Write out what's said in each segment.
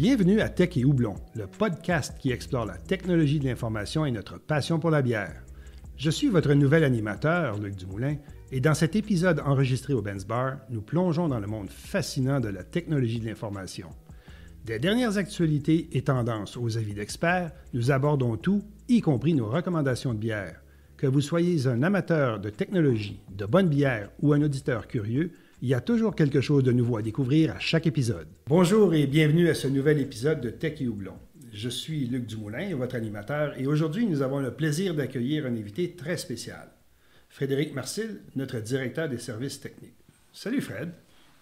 Bienvenue à Tech et Houblon, le podcast qui explore la technologie de l'information et notre passion pour la bière. Je suis votre nouvel animateur, Luc Dumoulin, et dans cet épisode enregistré au Benz Bar, nous plongeons dans le monde fascinant de la technologie de l'information. Des dernières actualités et tendances aux avis d'experts, nous abordons tout, y compris nos recommandations de bière. Que vous soyez un amateur de technologie, de bonne bière ou un auditeur curieux, il y a toujours quelque chose de nouveau à découvrir à chaque épisode. Bonjour et bienvenue à ce nouvel épisode de Tech et Houblon. Je suis Luc Dumoulin, votre animateur, et aujourd'hui, nous avons le plaisir d'accueillir un invité très spécial. Frédéric Marcil, notre directeur des services techniques. Salut Fred.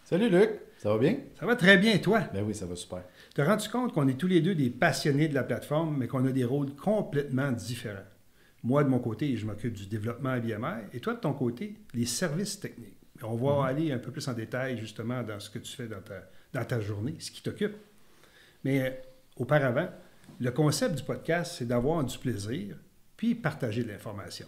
Salut Luc, ça va bien? Ça va très bien, toi? Ben oui, ça va super. Tu as rendu compte qu'on est tous les deux des passionnés de la plateforme, mais qu'on a des rôles complètement différents. Moi, de mon côté, je m'occupe du développement IBMR, et toi, de ton côté, les services techniques. On va aller un peu plus en détail, justement, dans ce que tu fais dans ta journée, ce qui t'occupe. Mais auparavant, le concept du podcast, c'est d'avoir du plaisir, puis partager de l'information.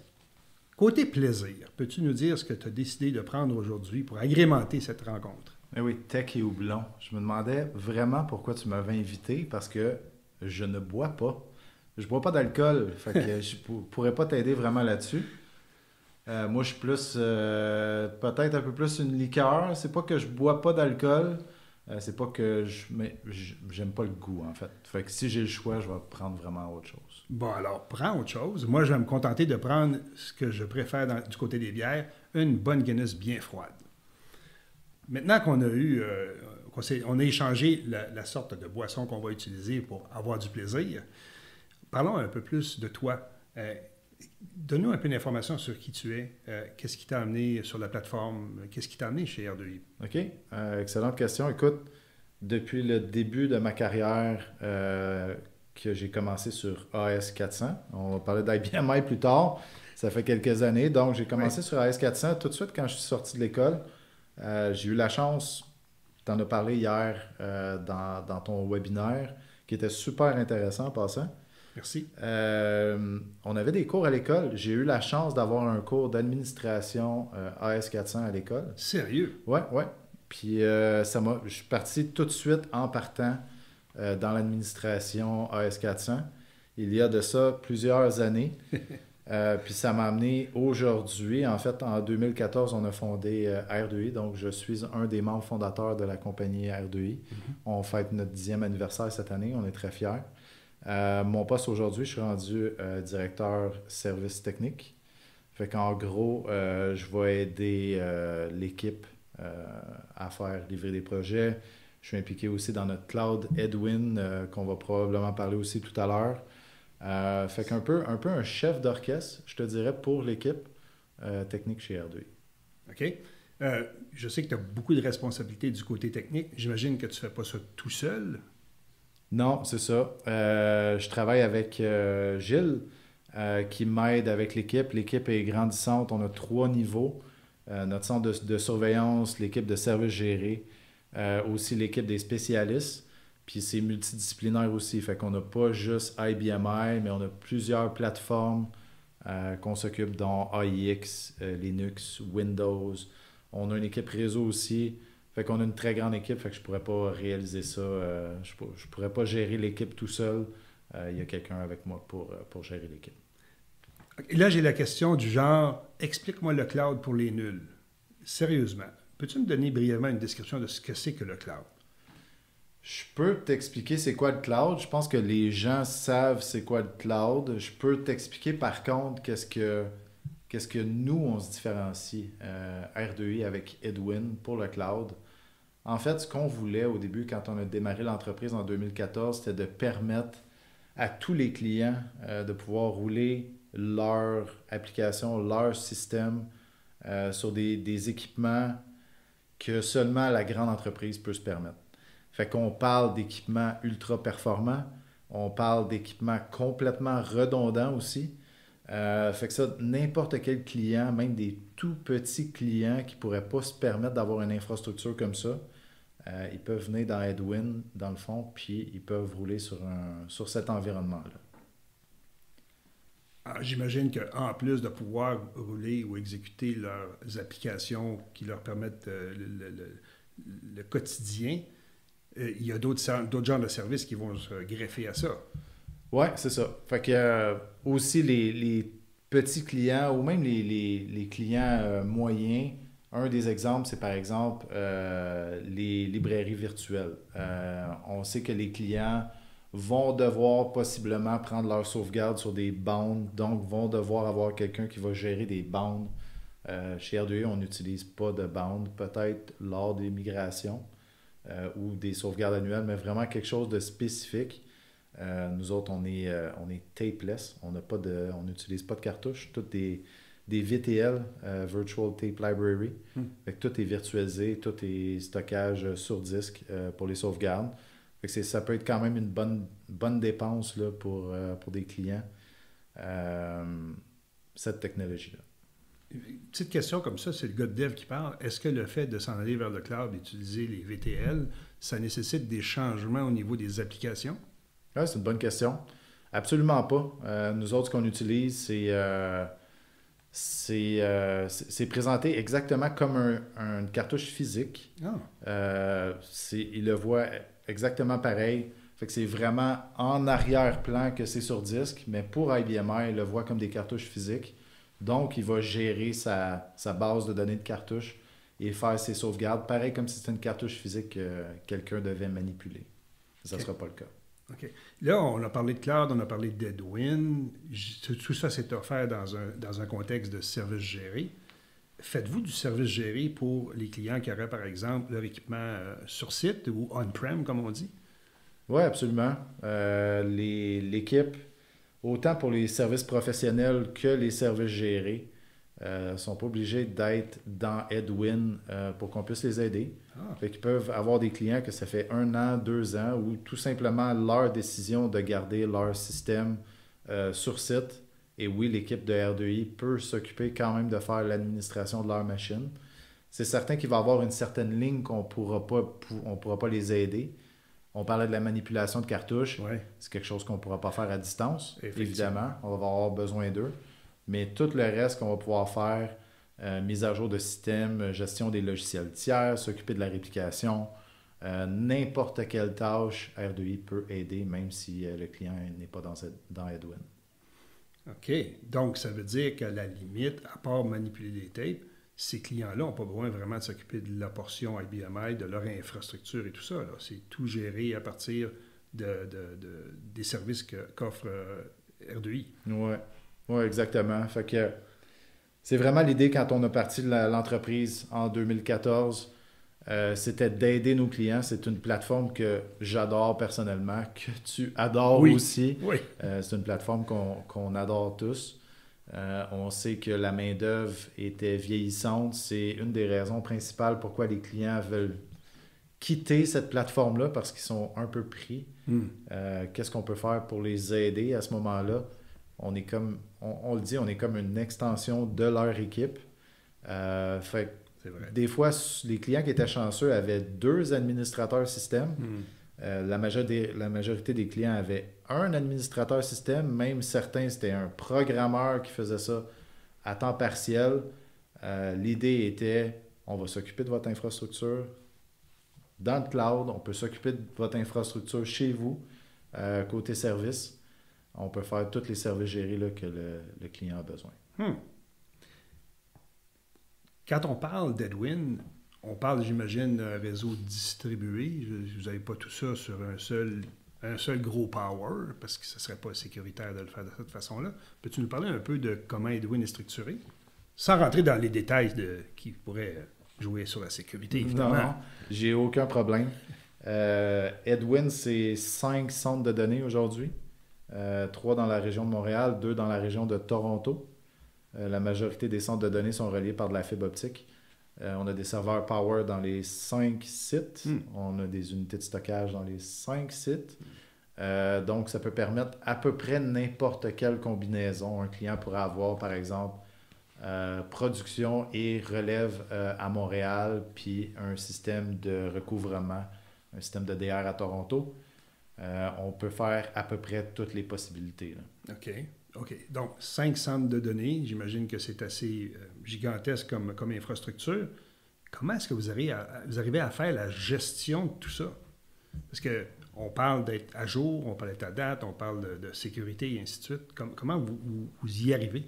Côté plaisir, peux-tu nous dire ce que tu as décidé de prendre aujourd'hui pour agrémenter cette rencontre? Ben oui, Tech et Houblon. Je me demandais vraiment pourquoi tu m'avais invité, parce que je ne bois pas. Je bois pas d'alcool, fait que je pourrais pas t'aider vraiment là-dessus. Moi, je suis plus, peut-être un peu plus une liqueur. C'est pas que je bois pas d'alcool, c'est pas que j'aime pas le goût, en fait. Fait que si j'ai le choix, je vais prendre vraiment autre chose. Bon, alors, prends autre chose. Moi, je vais me contenter de prendre ce que je préfère du côté des bières, une bonne Guinness bien froide. Maintenant qu'on a on a échangé la sorte de boisson qu'on va utiliser pour avoir du plaisir, parlons un peu plus de toi. Donne-nous un peu d'informations sur qui tu es, qu'est-ce qui t'a amené sur la plateforme, qu'est-ce qui t'a amené chez R2I? OK, excellente question. Écoute, depuis le début de ma carrière que j'ai commencé sur AS400, on va parler d'IBMI plus tard, ça fait quelques années, donc j'ai commencé sur AS400 tout de suite quand je suis sorti de l'école. J'ai eu la chance, tu en as parlé hier dans ton webinaire, qui était super intéressant en passant. Merci. On avait des cours à l'école. J'ai eu la chance d'avoir un cours d'administration AS400 à l'école. Sérieux? Ouais. Puis je suis parti tout de suite en partant dans l'administration AS400. Il y a de ça plusieurs années. Puis ça m'a amené aujourd'hui. En fait, en 2014, on a fondé R2I. Donc, je suis un des membres fondateurs de la compagnie R2I. On fête notre 10e anniversaire cette année. On est très fiers. Mon poste aujourd'hui, je suis rendu directeur service technique. Fait qu'en gros, je vais aider l'équipe à faire livrer des projets. Je suis impliqué aussi dans notre cloud Edwin, qu'on va probablement parler aussi tout à l'heure. Fait qu'un peu un chef d'orchestre, je te dirais, pour l'équipe technique chez R2I. OK. Je sais que tu as beaucoup de responsabilités du côté technique. J'imagine que tu ne fais pas ça tout seul. Non, c'est ça. Je travaille avec Gilles qui m'aide avec l'équipe. L'équipe est grandissante. On a 3 niveaux. Notre centre de surveillance, l'équipe de service géré, aussi l'équipe des spécialistes. Puis c'est multidisciplinaire aussi. Fait qu'on n'a pas juste IBMI, mais on a plusieurs plateformes qu'on s'occupe, dont AIX, Linux, Windows. On a une équipe réseau aussi. Fait qu'on a une très grande équipe, fait que je pourrais pas réaliser ça. Je pourrais pas gérer l'équipe tout seul. Il y a quelqu'un avec moi pour gérer l'équipe. Et là, j'ai la question du genre, explique-moi le cloud pour les nuls. Sérieusement, peux-tu me donner brièvement une description de ce que c'est que le cloud? Je peux t'expliquer c'est quoi le cloud. Je pense que les gens savent c'est quoi le cloud. Je peux t'expliquer par contre qu'est-ce que nous, on se différencie, R2I avec Edwin pour le cloud. En fait, ce qu'on voulait au début, quand on a démarré l'entreprise en 2014, c'était de permettre à tous les clients de pouvoir rouler leur application, leur système sur des équipements que seulement la grande entreprise peut se permettre. Fait qu'on parle d'équipements ultra performants, on parle d'équipements complètement redondants aussi. Fait que ça, n'importe quel client, même des tout petits clients qui ne pourraient pas se permettre d'avoir une infrastructure comme ça, ils peuvent venir dans Edwin, dans le fond, puis ils peuvent rouler sur cet environnement-là. Alors, j'imagine qu'en plus de pouvoir rouler ou exécuter leurs applications qui leur permettent le quotidien, il y a d'autres genres de services qui vont se greffer à ça. Oui, c'est ça. Fait que aussi les petits clients ou même les clients moyens, un des exemples, c'est par exemple les librairies virtuelles. On sait que les clients vont devoir possiblement prendre leur sauvegarde sur des bandes, donc vont devoir avoir quelqu'un qui va gérer des bandes. Chez R2I, on n'utilise pas de bandes, peut-être lors des migrations ou des sauvegardes annuelles, mais vraiment quelque chose de spécifique. Nous autres, on est tapeless. On n'utilise pas de cartouches. Tout des VTL, Virtual Tape Library. Fait que tout est virtualisé, tout est stockage sur disque pour les sauvegardes. Fait que ça peut être quand même une bonne dépense là, pour des clients, cette technologie-là. Une petite question comme ça, c'est le gars de dev qui parle. Est-ce que le fait de s'en aller vers le cloud, d'utiliser les VTL, ça nécessite des changements au niveau des applications? Ouais, c'est une bonne question. Absolument pas. Nous autres, ce qu'on utilise, c'est présenté exactement comme une cartouche physique. Il le voit exactement pareil. Fait que c'est vraiment en arrière-plan que c'est sur disque, mais pour IBMI, il le voit comme des cartouches physiques. Donc, il va gérer sa base de données de cartouches et faire ses sauvegardes, pareil comme si c'était une cartouche physique que quelqu'un devait manipuler. Ça ne sera pas le cas. OK. Là, on a parlé de cloud, on a parlé d'Edwin. Tout ça, c'est offert dans un contexte de service géré. Faites-vous du service géré pour les clients qui auraient, par exemple, leur équipement sur site ou on-prem, comme on dit? Oui, absolument. L'équipe, autant pour les services professionnels que les services gérés, ne sont pas obligés d'être dans Edwin pour qu'on puisse les aider. Fait qu'ils peuvent avoir des clients que ça fait 1 an, 2 ans, ou tout simplement leur décision de garder leur système sur site. Et oui, l'équipe de R2I peut s'occuper quand même de faire l'administration de leur machine. C'est certain qu'il va y avoir une certaine ligne qu'on pourra pas les aider. On parlait de la manipulation de cartouches. Ouais. C'est quelque chose qu'on ne pourra pas faire à distance, évidemment. On va avoir besoin d'eux. Mais tout le reste qu'on va pouvoir faire, mise à jour de système, gestion des logiciels tiers, s'occuper de la réplication, n'importe quelle tâche, R2I peut aider, même si le client n'est pas dans Edwin. OK. Donc, ça veut dire qu'à la limite, à part manipuler des tapes, ces clients-là n'ont pas besoin vraiment de s'occuper de la portion IBMI, de leur infrastructure et tout ça. Là. C'est tout géré à partir des services qu'offre R2I. Oui. Oui, exactement. Fait que c'est vraiment l'idée quand on a parti de l'entreprise en 2014, c'était d'aider nos clients. C'est une plateforme que j'adore personnellement, que tu adores aussi. Oui. C'est une plateforme qu'on adore tous. On sait que la main-d'œuvre était vieillissante. C'est une des raisons principales pourquoi les clients veulent quitter cette plateforme-là parce qu'ils sont un peu pris. Qu'est-ce qu'on peut faire pour les aider à ce moment-là? On est comme, on le dit, on est comme une extension de leur équipe. Fait des fois, les clients qui étaient chanceux avaient 2 administrateurs système. La majorité des clients avaient un administrateur système. Même certains, c'était un programmeur qui faisait ça à temps partiel. L'idée était, on va s'occuper de votre infrastructure dans le cloud. On peut s'occuper de votre infrastructure chez vous, côté service. On peut faire tous les services gérés là, que le client a besoin. Quand on parle d'Edwin, on parle, j'imagine, d'un réseau distribué. Vous n'avez pas tout ça sur un seul gros power, parce que ce ne serait pas sécuritaire de le faire de cette façon-là. Peux-tu nous parler un peu de comment Edwin est structuré? Sans rentrer dans les détails qui pourraient jouer sur la sécurité, évidemment. Non, j'ai aucun problème. Edwin, c'est 5 centres de données aujourd'hui. 3 dans la région de Montréal, 2 dans la région de Toronto. La majorité des centres de données sont reliés par de la fibre optique. On a des serveurs Power dans les 5 sites. On a des unités de stockage dans les 5 sites. Donc, ça peut permettre à peu près n'importe quelle combinaison. Un client pourrait avoir, par exemple, production et relève à Montréal, puis un système de recouvrement, un système de DR à Toronto. On peut faire à peu près toutes les possibilités. Là. OK. Donc, 5 centres de données, j'imagine que c'est assez gigantesque comme infrastructure. Comment est-ce que vous arrivez à faire la gestion de tout ça? Parce qu'on parle d'être à jour, on parle d'être à date, on parle de sécurité et ainsi de suite. Comment vous y arrivez?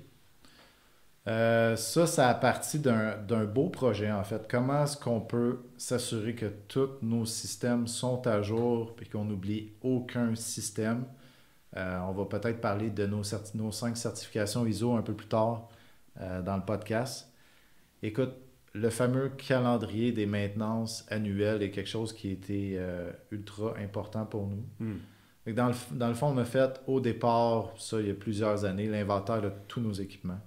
Ça a parti d'un beau projet, en fait. Comment est-ce qu'on peut s'assurer que tous nos systèmes sont à jour et qu'on n'oublie aucun système? On va peut-être parler de nos 5 certifications ISO un peu plus tard dans le podcast. Écoute, le fameux calendrier des maintenances annuelles est quelque chose qui a été ultra important pour nous. Fait que dans le fond, on a fait au départ, ça il y a plusieurs années, l'inventaire de tous nos équipements.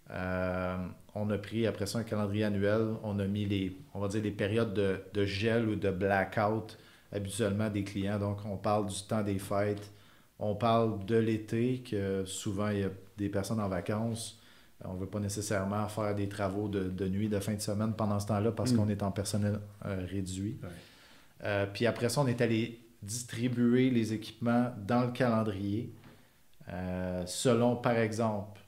On a pris après ça un calendrier annuel, on a mis on va dire les périodes de gel ou de blackout habituellement des clients. Donc on parle du temps des fêtes, on parle de l'été, que souvent il y a des personnes en vacances. On ne veut pas nécessairement faire des travaux de nuit, de fin de semaine pendant ce temps-là parce qu'on est en personnel réduit. Ouais. Puis après ça, on est allé distribuer les équipements dans le calendrier selon, par exemple,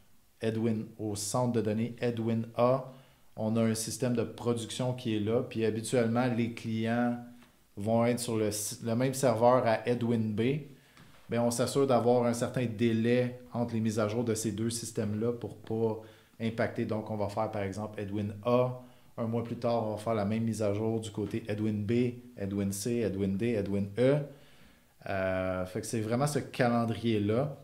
Edwin, au centre de données Edwin A, on a un système de production qui est là, puis habituellement, les clients vont être sur le même serveur à Edwin B. Bien, on s'assure d'avoir un certain délai entre les mises à jour de ces deux systèmes-là pour ne pas impacter. Donc, on va faire, par exemple, Edwin A. Un mois plus tard, on va faire la même mise à jour du côté Edwin B, Edwin C, Edwin D, Edwin E. Fait que c'est vraiment ce calendrier-là.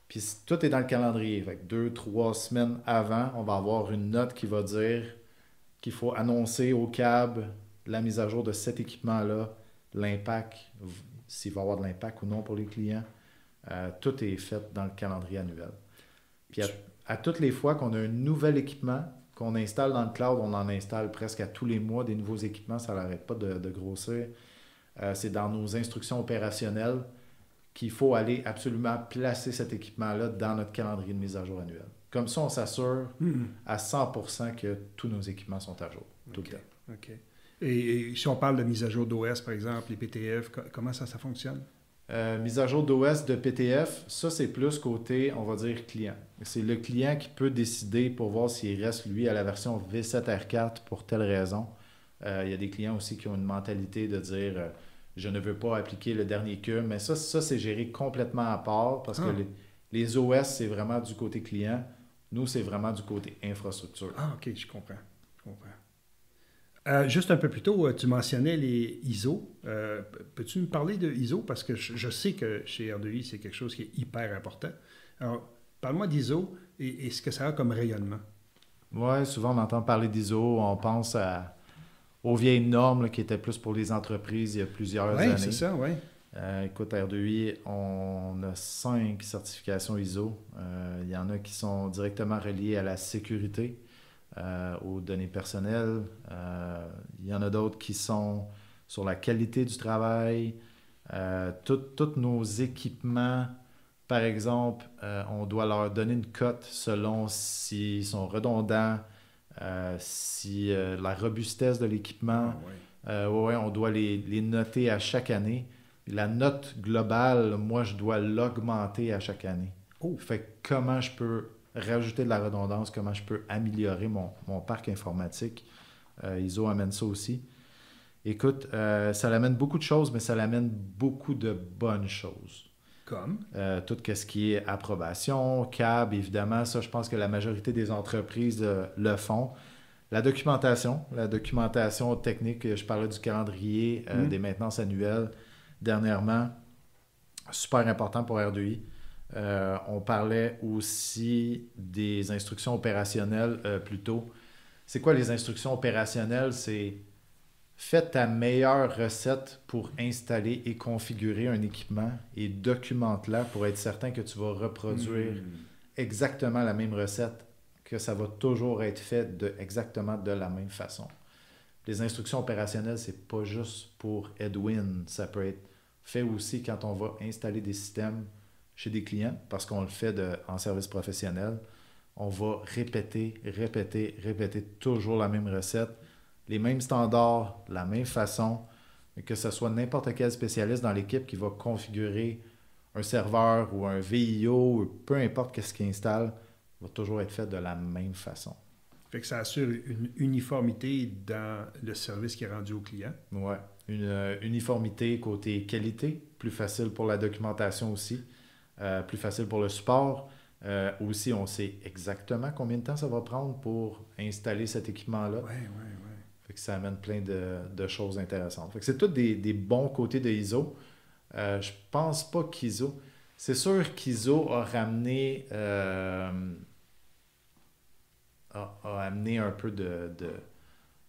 Puis tout est dans le calendrier. Fait que 2-3 semaines avant, on va avoir une note qui va dire qu'il faut annoncer au CAB la mise à jour de cet équipement-là, l'impact, s'il va y avoir de l'impact ou non pour les clients. Tout est fait dans le calendrier annuel. Puis à toutes les fois qu'on a un nouvel équipement qu'on installe dans le cloud, on en installe presque à tous les mois des nouveaux équipements, ça n'arrête pas de grossir. C'est dans nos instructions opérationnelles qu'il faut aller absolument placer cet équipement-là dans notre calendrier de mise à jour annuel. Comme ça, on s'assure à 100% que tous nos équipements sont à jour, tout le temps. OK. Et si on parle de mise à jour d'OS, par exemple, les PTF, comment ça fonctionne? Mise à jour d'OS, de PTF, ça, c'est plus côté, on va dire, client. C'est le client qui peut décider pour voir s'il reste, lui, à la version V7R4 pour telle raison. Il y a des clients aussi qui ont une mentalité de dire je ne veux pas appliquer le dernier CUM, mais ça c'est géré complètement à part parce que les OS, c'est vraiment du côté client. Nous, c'est vraiment du côté infrastructure. Ah, OK, je comprends. Juste un peu plus tôt, tu mentionnais les ISO. Peux-tu me parler de ISO? Parce que je sais que chez R2I, c'est quelque chose qui est hyper important. Alors, parle-moi d'ISO et ce que ça a comme rayonnement. Oui, souvent on entend parler d'ISO, on pense aux vieilles normes là, qui étaient plus pour les entreprises il y a plusieurs années. Oui, c'est ça, oui. Écoute, R2I, on a 5 certifications ISO. Il y en a qui sont directement reliées à la sécurité, aux données personnelles. Il y en a d'autres qui sont sur la qualité du travail. Tous nos équipements, par exemple, on doit leur donner une cote selon s'ils sont redondants, si la robustesse de l'équipement. On doit les noter à chaque année. La note globale, moi, je dois l'augmenter à chaque année. Fait que comment je peux rajouter de la redondance, comment je peux améliorer mon parc informatique. ISO amène ça aussi. Écoute, ça l'amène beaucoup de choses, mais ça l'amène beaucoup de bonnes choses. Comme? Tout ce qui est approbation, CAB, évidemment, ça, je pense que la majorité des entreprises le font. La documentation technique, je parlais du calendrier des maintenances annuelles dernièrement, super important pour R2I. On parlait aussi des instructions opérationnelles plus tôt. C'est quoi les instructions opérationnelles? C'est fais ta meilleure recette pour installer et configurer un équipement et documente-la pour être certain que tu vas reproduire exactement la même recette, que ça va toujours être fait exactement de la même façon. Les instructions opérationnelles, c'est pas juste pour Edwin, ça peut être fait aussi quand on va installer des systèmes chez des clients, parce qu'on le fait en service professionnel. On va répéter toujours la même recette, les mêmes standards, la même façon, mais que ce soit n'importe quel spécialiste dans l'équipe qui va configurer un serveur ou un VIO, ou peu importe ce qu'il installe, va toujours être fait de la même façon. Fait que ça assure une uniformité dans le service qui est rendu au client. Oui, une uniformité côté qualité, plus facile pour la documentation aussi, plus facile pour le support. Aussi, on sait exactement combien de temps ça va prendre pour installer cet équipement-là. Oui. Fait que ça amène plein de choses intéressantes. Fait que c'est tous des bons côtés de ISO. Je pense pas qu'ISO... C'est sûr qu'ISO a ramené... a amené un peu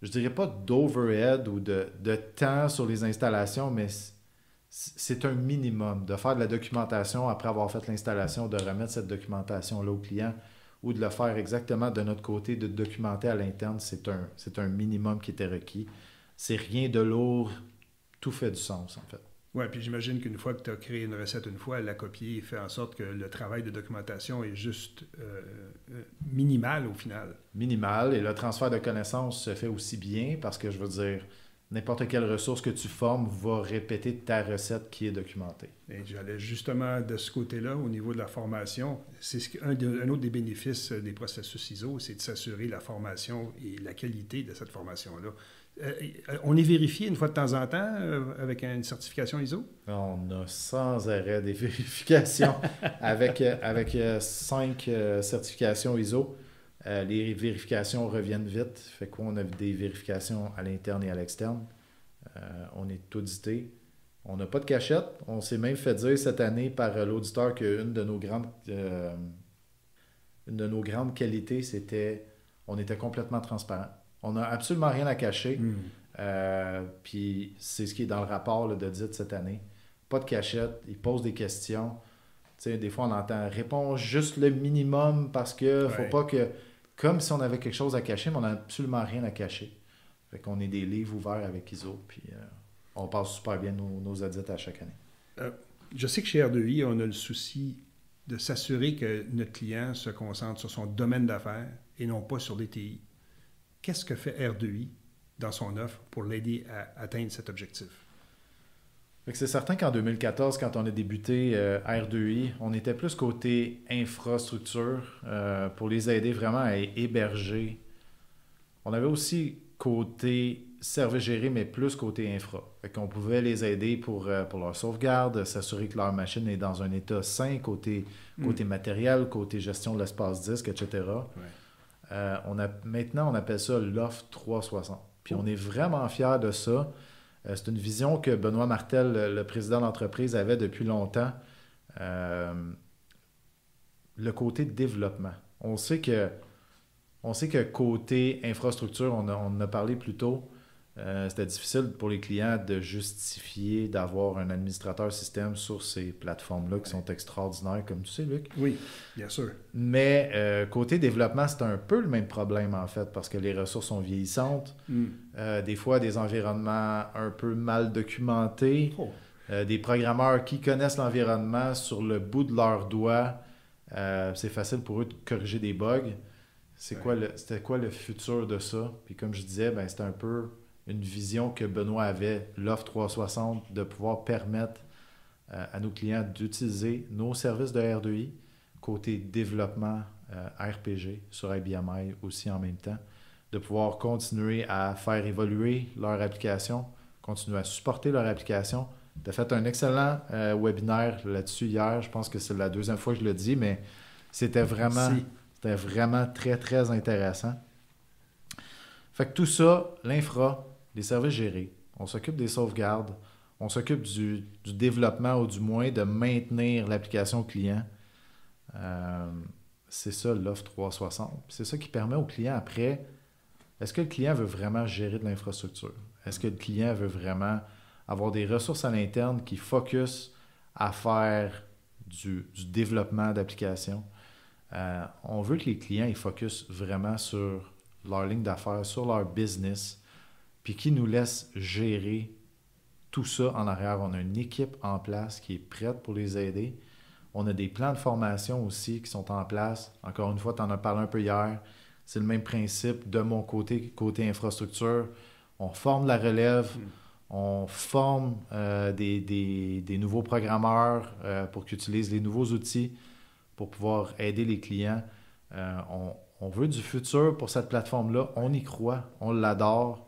je dirais pas d'overhead ou de temps sur les installations, mais c'est un minimum de faire de la documentation après avoir fait l'installation, de remettre cette documentation-là au client ou de le faire exactement de notre côté, de documenter à l'interne, c'est un minimum qui était requis. C'est rien de lourd, tout fait du sens en fait. Oui, puis j'imagine qu'une fois que tu as créé une recette une fois, la copier fait en sorte que le travail de documentation est juste minimal au final. Minimal, et le transfert de connaissances se fait aussi bien parce que je veux dire, n'importe quelle ressource que tu formes va répéter ta recette qui est documentée. Et j'allais justement de ce côté-là, au niveau de la formation, c'est un autre des bénéfices des processus ISO, c'est de s'assurer la formation et la qualité de cette formation-là. On est vérifié une fois de temps en temps avec une certification ISO? On a sans arrêt des vérifications avec 5 certifications ISO. Les vérifications reviennent vite. Fait qu'on a des vérifications à l'interne et à l'externe. On est audité. On n'a pas de cachette. On s'est même fait dire cette année par l'auditeur qu'une de nos grandes qualités, c'était on était complètement transparent. On n'a absolument rien à cacher. Puis c'est ce qui est dans le rapport là, d'audit cette année. Pas de cachette. Ils posent des questions. Tu sais, des fois, on entend « réponds juste le minimum parce que faut pas que... » Comme si on avait quelque chose à cacher, mais on n'a absolument rien à cacher. Fait qu'on est des livres ouverts avec ISO, puis on passe super bien nos audits à chaque année. Je sais que chez R2I, on a le souci de s'assurer que notre client se concentre sur son domaine d'affaires et non pas sur les TI. Qu'est-ce que fait R2I dans son offre pour l'aider à atteindre cet objectif? C'est certain qu'en 2014, quand on a débuté R2I, on était plus côté infrastructure pour les aider vraiment à héberger. On avait aussi côté service géré, mais plus côté infra. Fait qu'on pouvait les aider pour leur sauvegarde, s'assurer que leur machine est dans un état sain, côté matériel, côté gestion de l'espace disque, etc. Maintenant, on appelle ça l'offre 360. Puis on est vraiment fiers de ça. C'est une vision que Benoît Martel, le président de l'entreprise, avait depuis longtemps. Le côté développement. On sait que côté infrastructure, on en a parlé plus tôt, c'était difficile pour les clients de justifier d'avoir un administrateur système sur ces plateformes-là qui sont extraordinaires, comme tu sais, Luc. Oui, bien sûr. Mais côté développement, c'est un peu le même problème, en fait, parce que les ressources sont vieillissantes. Des fois, des environnements un peu mal documentés. Des programmeurs qui connaissent l'environnement sur le bout de leurs doigts. C'est facile pour eux de corriger des bugs. C'était quoi le futur de ça? Puis comme je disais, c'était un peu une vision que Benoît avait, l'offre 360, de pouvoir permettre à nos clients d'utiliser nos services de R2I, côté développement RPG sur IBMI aussi en même temps, de pouvoir continuer à faire évoluer leur application, continuer à supporter leur application. Tu as fait un excellent webinaire là-dessus hier. Je pense que c'est la deuxième fois que je le dis, mais c'était vraiment très, très intéressant. Fait que tout ça, l'infra, les services gérés, on s'occupe des sauvegardes, on s'occupe du développement ou du moins de maintenir l'application client. C'est ça l'offre 360. C'est ça qui permet au client après, est-ce que le client veut vraiment gérer de l'infrastructure? Est-ce que le client veut vraiment avoir des ressources à l'interne qui focus à faire du développement d'applications? On veut que les clients ils focusent vraiment sur leur ligne d'affaires, sur leur business, puis qui nous laissent gérer tout ça en arrière. On a une équipe en place qui est prête pour les aider. On a des plans de formation aussi qui sont en place. Encore une fois, tu en as parlé un peu hier. C'est le même principe de mon côté infrastructure. On forme la relève, on forme des nouveaux programmeurs pour qu'ils utilisent les nouveaux outils pour pouvoir aider les clients. On veut du futur pour cette plateforme-là. On y croit, on l'adore.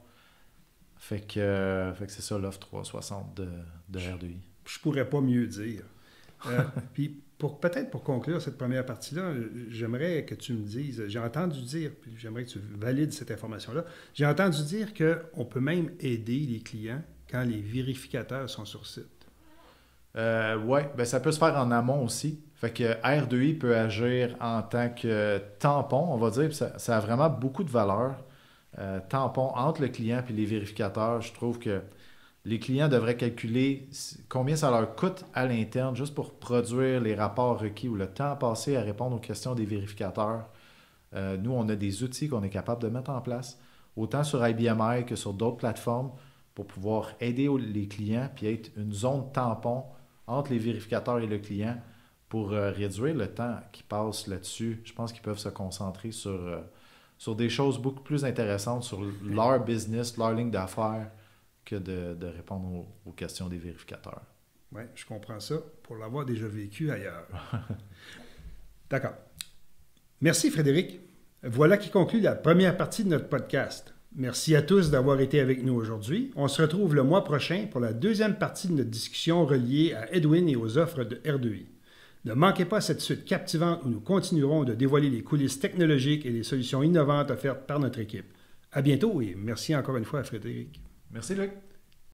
Fait que c'est ça l'offre 360 de R2I. Je pourrais pas mieux dire. Puis peut-être pour conclure cette première partie-là, j'aimerais que tu me dises, j'ai entendu dire, puis j'aimerais que tu valides cette information-là, j'ai entendu dire qu'on peut même aider les clients quand les vérificateurs sont sur site. Oui, ben ça peut se faire en amont aussi. Fait que R2I peut agir en tant que tampon, on va dire, puis ça a vraiment beaucoup de valeur. Tampon entre le client et les vérificateurs. Je trouve que les clients devraient calculer combien ça leur coûte à l'interne juste pour produire les rapports requis ou le temps passé à répondre aux questions des vérificateurs. Nous, on a des outils qu'on est capable de mettre en place, autant sur IBMI que sur d'autres plateformes, pour pouvoir aider les clients puis être une zone tampon entre les vérificateurs et le client pour réduire le temps qu'ils passent là-dessus. Je pense qu'ils peuvent se concentrer sur des choses beaucoup plus intéressantes, sur leur business, leur ligne d'affaires, que de répondre aux questions des vérificateurs. Oui, je comprends ça pour l'avoir déjà vécu ailleurs. D'accord. Merci Frédéric. Voilà qui conclut la première partie de notre podcast. Merci à tous d'avoir été avec nous aujourd'hui. On se retrouve le mois prochain pour la deuxième partie de notre discussion reliée à Edwin et aux offres de R2I. Ne manquez pas cette suite captivante où nous continuerons de dévoiler les coulisses technologiques et les solutions innovantes offertes par notre équipe. À bientôt et merci encore une fois à Frédéric. Merci Luc.